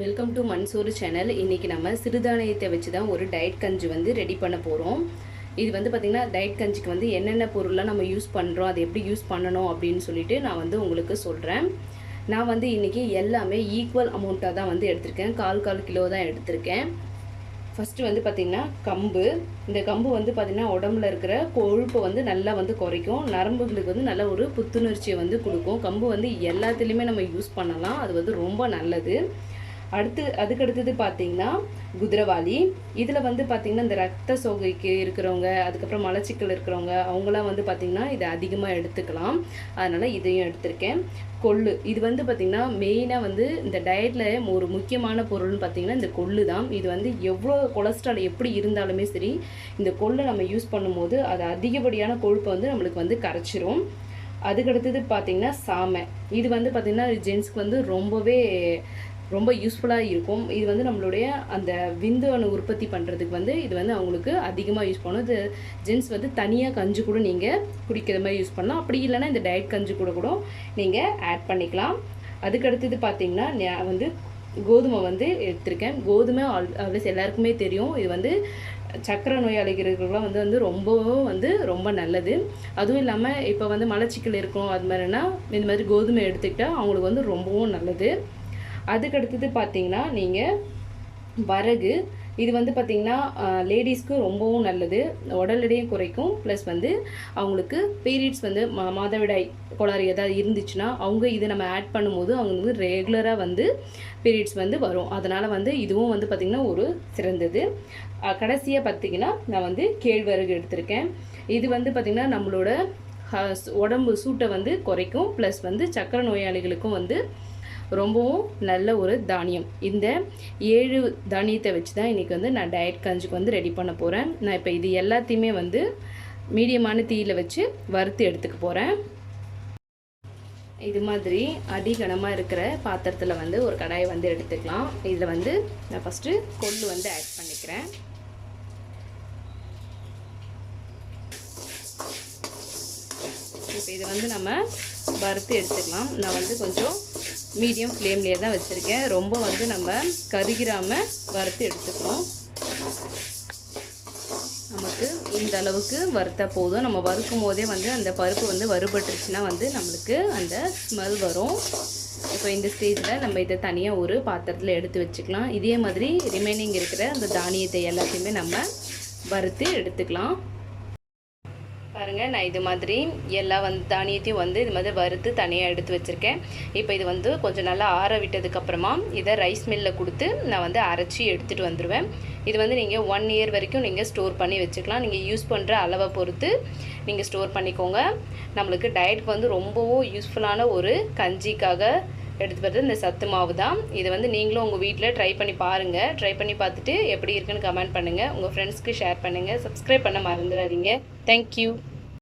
Welcome to Mansoor channel. இன்றைக்கி நம்ம சிறுதானியத்தை வச்சு தான் ஒரு டயட் கஞ்சி வந்து ரெடி பண்ண போகிறோம். இது வந்து பார்த்திங்கன்னா டயட் கஞ்சிக்கு வந்து என்னென்ன பொருள்லாம் நம்ம யூஸ் பண்ணுறோம், அதை எப்படி யூஸ் பண்ணணும் அப்படின்னு சொல்லிட்டு நான் வந்து உங்களுக்கு சொல்கிறேன். நான் வந்து இன்றைக்கி எல்லாமே ஈக்குவல் அமௌண்ட்டாக தான் வந்து எடுத்திருக்கேன். கால் கிலோ தான் எடுத்திருக்கேன். ஃபஸ்ட்டு வந்து பார்த்திங்கன்னா கம்பு. இந்த கம்பு வந்து பார்த்திங்கன்னா உடம்புல இருக்கிற கொழுப்பை வந்து நல்லா வந்து குறைக்கும். நரம்புகளுக்கு வந்து நல்ல ஒரு புத்துணர்ச்சியை வந்து கொடுக்கும். கம்பு வந்து எல்லாத்துலேயுமே நம்ம யூஸ் பண்ணலாம். அது வந்து ரொம்ப நல்லது. அதுக்கடுத்தது பார்த்திங்கன்னா குதிரைவாளி. இதில் வந்து பார்த்திங்கன்னா இந்த ரத்த சோகைக்கு இருக்கிறவங்க, அதுக்கப்புறம் மலச்சிக்கல் இருக்கிறவங்க, அவங்களாம் வந்து பார்த்திங்கன்னா இதை அதிகமாக எடுத்துக்கலாம். அதனால் இதையும் எடுத்திருக்கேன். கொள்ளு, இது வந்து பார்த்திங்கன்னா மெயினாக வந்து இந்த டயட்டில் ஒரு முக்கியமான பொருள்னு பார்த்திங்கன்னா இந்த கொள்ளு தான். இது வந்து எவ்வளோ கொலஸ்ட்ரால் எப்படி இருந்தாலுமே சரி, இந்த கொள்ளை நம்ம யூஸ் பண்ணும்போது அது அதிகப்படியான கொழுப்பை வந்து நம்மளுக்கு வந்து கரைச்சிரும். அதுக்கடுத்தது பார்த்திங்கன்னா சாமை. இது வந்து பார்த்திங்கன்னா ஜென்ஸ்க்கு வந்து ரொம்ப யூஸ்ஃபுல்லாக இருக்கும். இது வந்து நம்மளுடைய அந்த விந்து அணு உற்பத்தி பண்ணுறதுக்கு வந்து இது வந்து அவங்களுக்கு அதிகமாக யூஸ் பண்ணும். இது ஜென்ஸ் வந்து தனியாக கஞ்சி கூட நீங்கள் குடிக்கிற மாதிரி யூஸ் பண்ணலாம். அப்படி இல்லைன்னா இந்த டயட் கஞ்சி கூட நீங்கள் ஆட் பண்ணிக்கலாம். அதுக்கடுத்தது பார்த்திங்கன்னா நான் வந்து கோதுமை வந்து எடுத்திருக்கேன். கோதுமை ஆல்வேஸ் எல்லாருக்குமே தெரியும். இது வந்து சக்கரை நோயாளிகளுக்கெல்லாம் வந்து ரொம்ப நல்லது. அதுவும் இல்லாமல் இப்போ வந்து மலச்சிக்கல் இருக்கும், அது மாதிரினா இந்த மாதிரி கோதுமை எடுத்துக்கிட்டால் அவங்களுக்கு வந்து ரொம்பவும் நல்லது. அதுக்கடுத்தது பார்த்திங்கன்னா நீங்கள் வரகு. இது வந்து பார்த்திங்கன்னா லேடிஸ்க்கு ரொம்பவும் நல்லது. உடல் எடையும் குறைக்கும். ப்ளஸ் வந்து அவங்களுக்கு பீரியட்ஸ் வந்து மாதவிடாய் கோளாறு ஏதாவது இருந்துச்சுன்னா அவங்க இதை நம்ம ஆட் பண்ணும்போது அவங்களுக்கு ரெகுலராக வந்து பீரியட்ஸ் வந்து வரும். அதனால் வந்து இதுவும் வந்து பார்த்திங்கன்னா ஒரு சிறந்தது. கடைசியாக பார்த்திங்கன்னா நான் வந்து கேழ்வரகு எடுத்திருக்கேன். இது வந்து பார்த்திங்கன்னா நம்மளோட உடம்பு சூட்டை வந்து குறைக்கும். ப்ளஸ் வந்து சக்கரை நோயாளிகளுக்கும் வந்து ரொம்பவும் நல்ல ஒரு தானியம். இந்த 7 தானியத்தை வச்சு தான் இன்றைக்கி வந்து நான் டயட் கஞ்சிக்கு வந்து ரெடி பண்ண போகிறேன். நான் இப்போ இது எல்லாத்தையுமே வந்து மீடியமான தீயில் வச்சு வறுத்து எடுத்துக்க போகிறேன். இது மாதிரி அடிகனமாக இருக்கிற பாத்திரத்தில் வந்து ஒரு கடாயை வந்து எடுத்துக்கலாம். இதில் வந்து நான் ஃபஸ்ட்டு கொள்ளு வந்து ஆட் பண்ணிக்கிறேன். இப்போ இதை வந்து நம்ம வறுத்து எடுத்துக்கலாம். நான் வந்து கொஞ்சம் மீடியம் ஃப்ளேம்லேயே தான் வச்சுருக்கேன். ரொம்ப வந்து நம்ம கருகிராமல் வறுத்து எடுத்துக்கணும். நமக்கு இந்த அளவுக்கு வறுத்தா போதும். நம்ம வறுக்கும் போதே வந்து அந்த பருப்பு வந்து வறுபட்டுருச்சுன்னா வந்து நம்மளுக்கு அந்த ஸ்மெல் வரும். இப்போ இந்த ஸ்டேஜில் நம்ம இதை தனியாக ஒரு பாத்திரத்தில் எடுத்து வச்சுக்கலாம். இதே மாதிரி ரிமைனிங் இருக்கிற அந்த தானியத்தை எல்லாத்தையுமே நம்ம வறுத்து எடுத்துக்கலாம். பாருங்கள், நான் இது மாதிரி எல்லா தானியத்தையும் வந்து இது மாதிரி வறுத்து தனியாக எடுத்து வச்சுருக்கேன். இப்போ இது வந்து கொஞ்சம் நல்லா ஆற விட்டதுக்கப்புறமா இதை ரைஸ் மில்லில் கொடுத்து நான் வந்து அரைச்சி எடுத்துகிட்டு வந்துடுவேன். இது வந்து நீங்கள் 1 இயர் வரைக்கும் நீங்கள் ஸ்டோர் பண்ணி வச்சுக்கலாம். நீங்கள் யூஸ் பண்ணுற அளவை பொறுத்து நீங்கள் ஸ்டோர் பண்ணிக்கோங்க. நம்மளுக்கு டயட்டுக்கு வந்து ரொம்பவும் யூஸ்ஃபுல்லான ஒரு கஞ்சிக்காக எடுத்து பார்த்து இந்த சத்து மாவு தான். இதை வந்து நீங்களும் உங்கள் வீட்டில் ட்ரை பண்ணி பாருங்கள். ட்ரை பண்ணி பார்த்துட்டு எப்படி இருக்குன்னு கமெண்ட் பண்ணுங்கள். உங்கள் ஃப்ரெண்ட்ஸ்க்கு ஷேர் பண்ணுங்கள். சப்ஸ்கிரைப் பண்ண மறந்துடாதீங்க. தேங்க்யூ.